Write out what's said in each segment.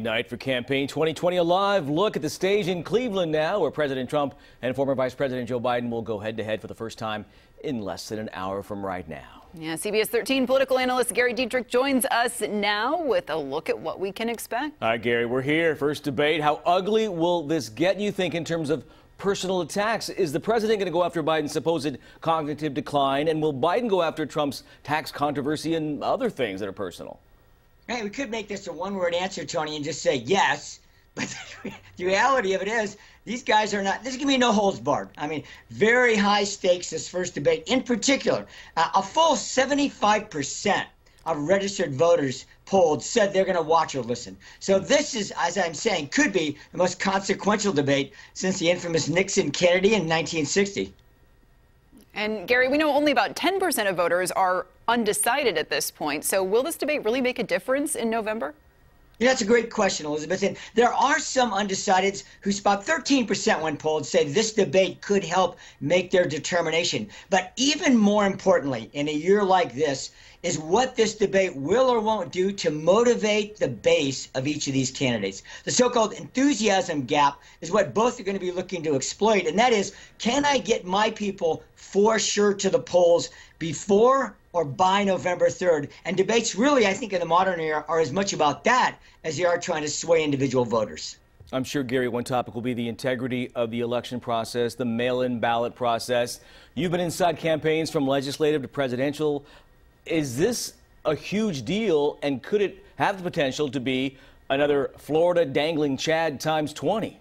night for campaign 2020. A live look at the stage in Cleveland now, where President Trump and former Vice President Joe Biden will go head-to-head for the first time in less than an hour from right now. Yeah, CBS 13 political analyst Gary Dietrich joins us now with a look at what we can expect. All right, Gary, we're here. First debate. How ugly will this get, you think, in terms of personal attacks? Is the president going to go after Biden's supposed cognitive decline? And will Biden go after Trump's tax controversy and other things that are personal? Hey, we could make this a one-word answer, Tony, and just say yes. But the reality of it is, these guys are not, this is going to be no holds barred. I mean, very high stakes this first debate. In particular, a full 75% of registered voters polled said they're going to watch or listen. So this is, as I'm saying, could be the most consequential debate since the infamous Nixon-Kennedy in 1960. And Gary, we know only about 10% of voters are undecided at this point. So will this debate really make a difference in November? Yeah, that's a great question, Elizabeth. And there are some undecideds who about 13% when polled say this debate could help make their determination. But even more importantly, in a year like this, is what this debate will or won't do to motivate the base of each of these candidates. The so-called enthusiasm gap is what both are going to be looking to exploit. And that is, can I get my people for sure to the polls before or by November 3rd? And debates really, I think, in the modern era are as much about that as they are trying to sway individual voters. I'm sure, Gary, one topic will be the integrity of the election process, the mail-in ballot process. You've been inside campaigns from legislative to presidential. Is this a huge deal, and could it have the potential to be another Florida dangling Chad times 20?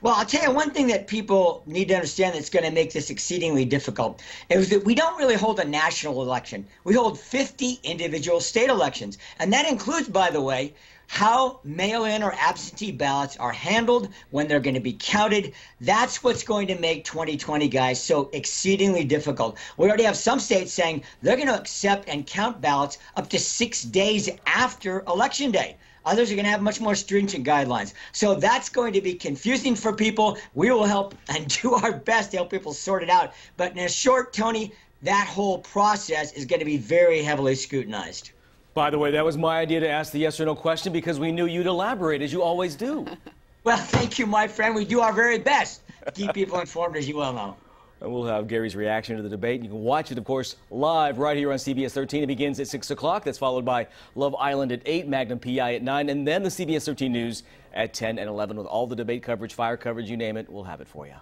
Well, I'll tell you one thing that people need to understand that's going to make this exceedingly difficult is that we don't really hold a national election. We hold 50 individual state elections. And that includes, by the way, how mail-in or absentee ballots are handled, when they're going to be counted. That's what's going to make 2020, guys, so exceedingly difficult. We already have some states saying they're going to accept and count ballots up to 6 days after Election Day. Others are going to have much more stringent guidelines. So that's going to be confusing for people. We will help and do our best to help people sort it out. But in a short, Tony, that whole process is going to be very heavily scrutinized. By the way, that was my idea to ask the yes or no question because we knew you'd elaborate, as you always do. Well, thank you, my friend. We do our very best to keep people informed, as you well know. And we'll have Gary's reaction to the debate. You can watch it, of course, live right here on CBS 13. It begins at 6 o'clock. That's followed by Love Island at 8, Magnum PI at 9, and then the CBS 13 News at 10 and 11 with all the debate coverage, fire coverage, you name it. We'll have it for you.